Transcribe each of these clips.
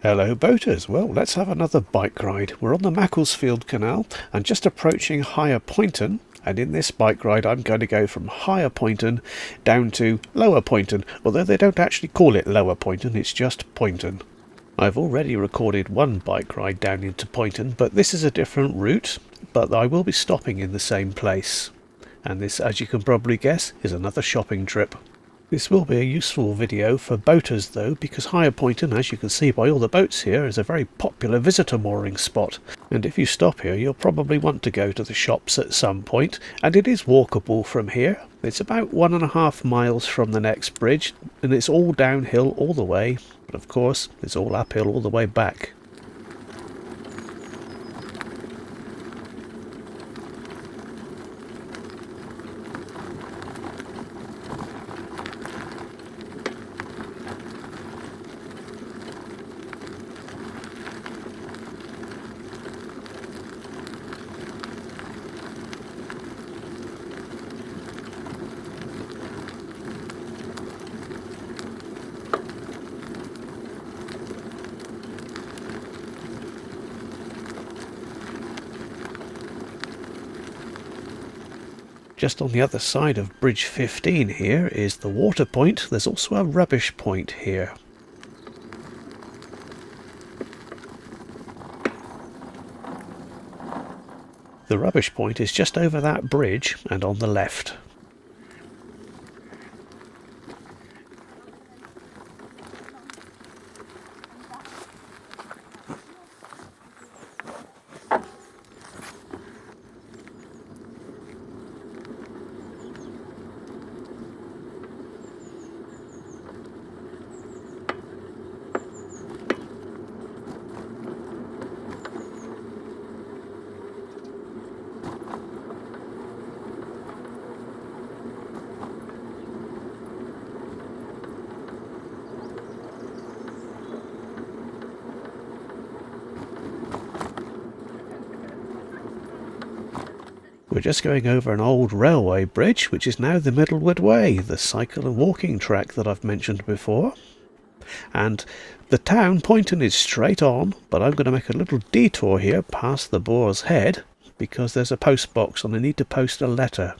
Hello boaters, well let's have another bike ride. We're on the Macclesfield canal and just approaching higher Poynton, and in this bike ride I'm going to go from higher Poynton down to lower Poynton, although they don't actually call it lower Poynton, it's just Poynton. I've already recorded one bike ride down into Poynton, but this is a different route, but I will be stopping in the same place. And this, as you can probably guess, is another shopping trip. This will be a useful video for boaters though, because Higher Poynton, as you can see by all the boats here, is a very popular visitor mooring spot, and if you stop here you'll probably want to go to the shops at some point, and it is walkable from here. It's about 1.5 miles from the next bridge, and it's all downhill all the way, but of course it's all uphill all the way back. Just on the other side of Bridge 15 here is the water point. There's also a rubbish point here. The rubbish point is just over that bridge and on the left. We're just going over an old railway bridge, which is now the Middlewood Way, the cycle and walking track that I've mentioned before. And the town, Poynton, is straight on, but I'm going to make a little detour here past the Boar's Head, because there's a post box and I need to post a letter.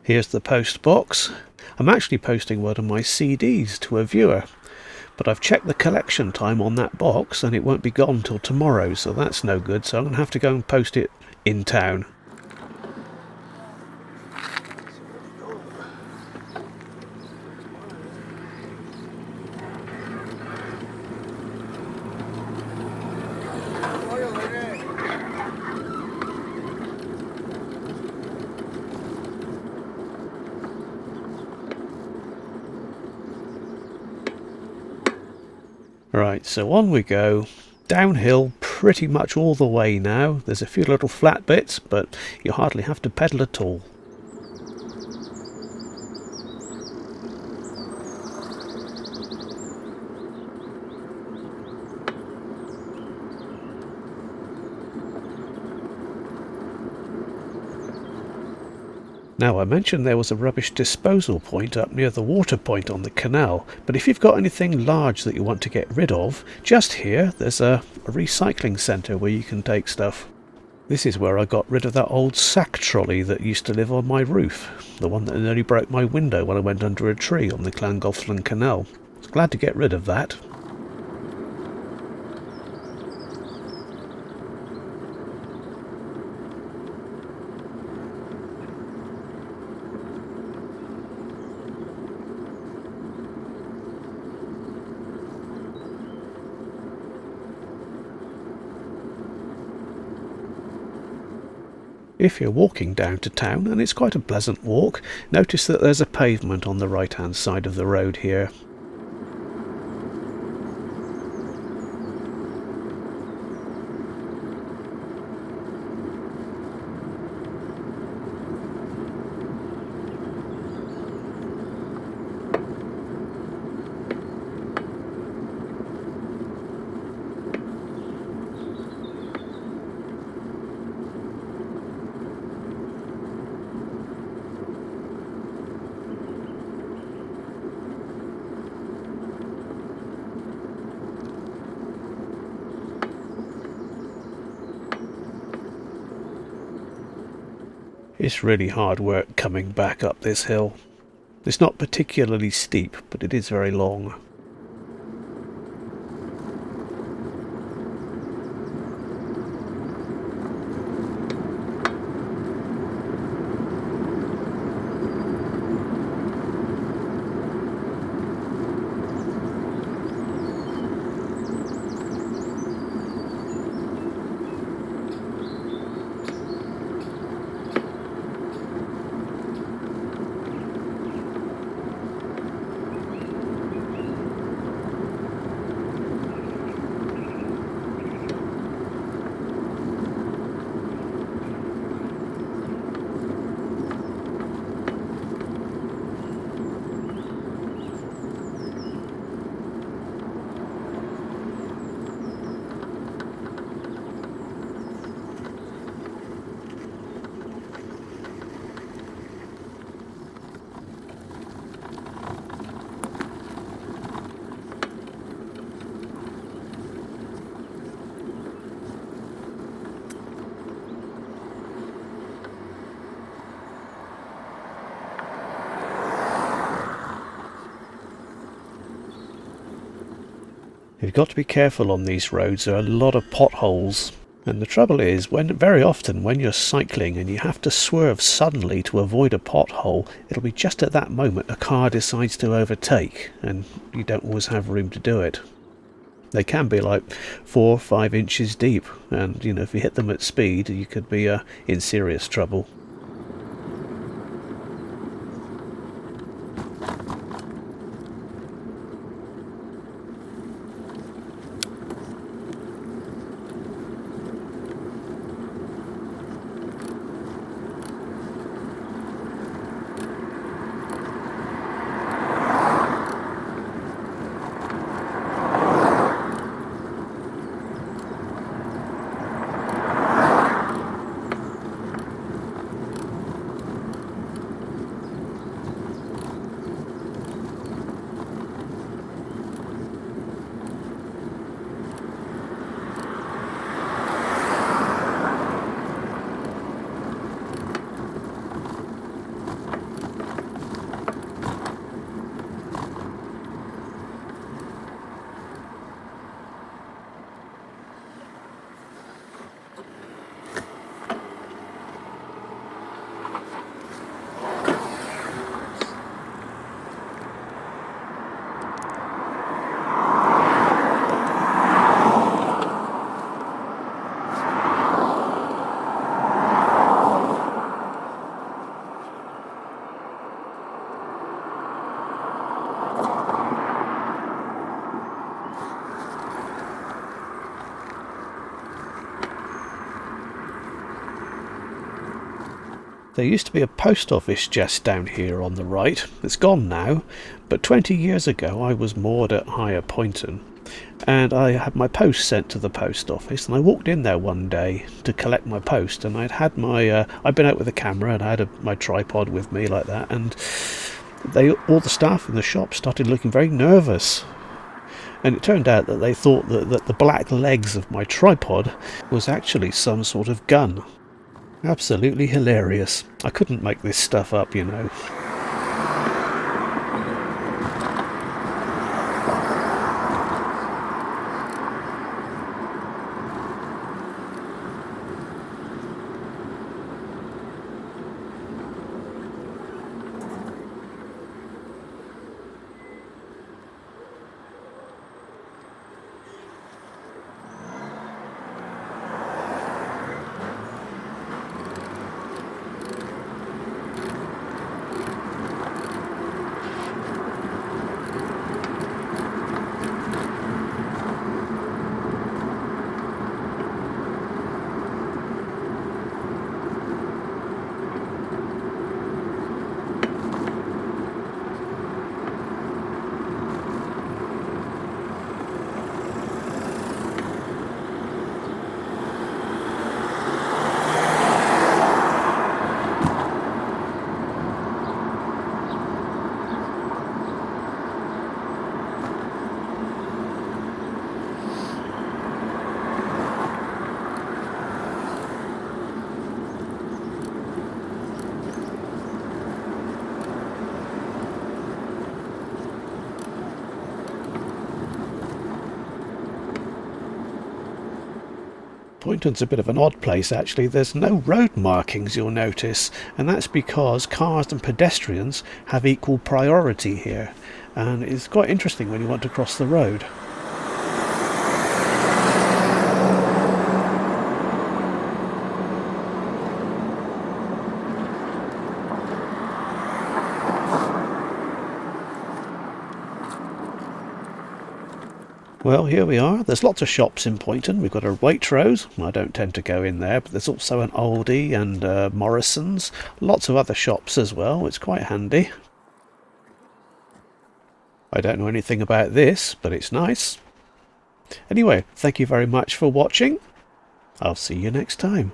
Here's the post box. I'm actually posting one of my CDs to a viewer, but I've checked the collection time on that box and it won't be gone till tomorrow, so that's no good, so I'm going to have to go and post it in town. Right, so on we go, downhill pretty much all the way now. There's a few little flat bits, but you hardly have to pedal at all. Now, I mentioned there was a rubbish disposal point up near the water point on the canal, but if you've got anything large that you want to get rid of, just here there's a recycling centre where you can take stuff. This is where I got rid of that old sack trolley that used to live on my roof, the one that nearly broke my window when I went under a tree on the Llangollen Canal. I was glad to get rid of that. If you're walking down to town, and it's quite a pleasant walk, notice that there's a pavement on the right hand side of the road here. It's really hard work coming back up this hill. It's not particularly steep, but it is very long. You've got to be careful on these roads. There are a lot of potholes. And the trouble is, very often when you're cycling and you have to swerve suddenly to avoid a pothole, it'll be just at that moment a car decides to overtake, and you don't always have room to do it. They can be like 4 or 5 inches deep, and if you hit them at speed, you could be in serious trouble. There used to be a post office just down here on the right. It's gone now, but 20 years ago I was moored at Higher Poynton, and I had my post sent to the post office, and I walked in there one day to collect my post, and I'd been out with a camera and I had my tripod with me like that, and all the staff in the shop started looking very nervous. And it turned out that they thought that the black legs of my tripod was actually some sort of gun. Absolutely hilarious. I couldn't make this stuff up, Poynton's a bit of an odd place actually. There's no road markings, you'll notice, and that's because cars and pedestrians have equal priority here, and it's quite interesting when you want to cross the road. Well, here we are. There's lots of shops in Poynton. We've got a Waitrose. I don't tend to go in there, but there's also an Aldi and Morrison's. Lots of other shops as well. It's quite handy. I don't know anything about this, but it's nice. Anyway, thank you very much for watching. I'll see you next time.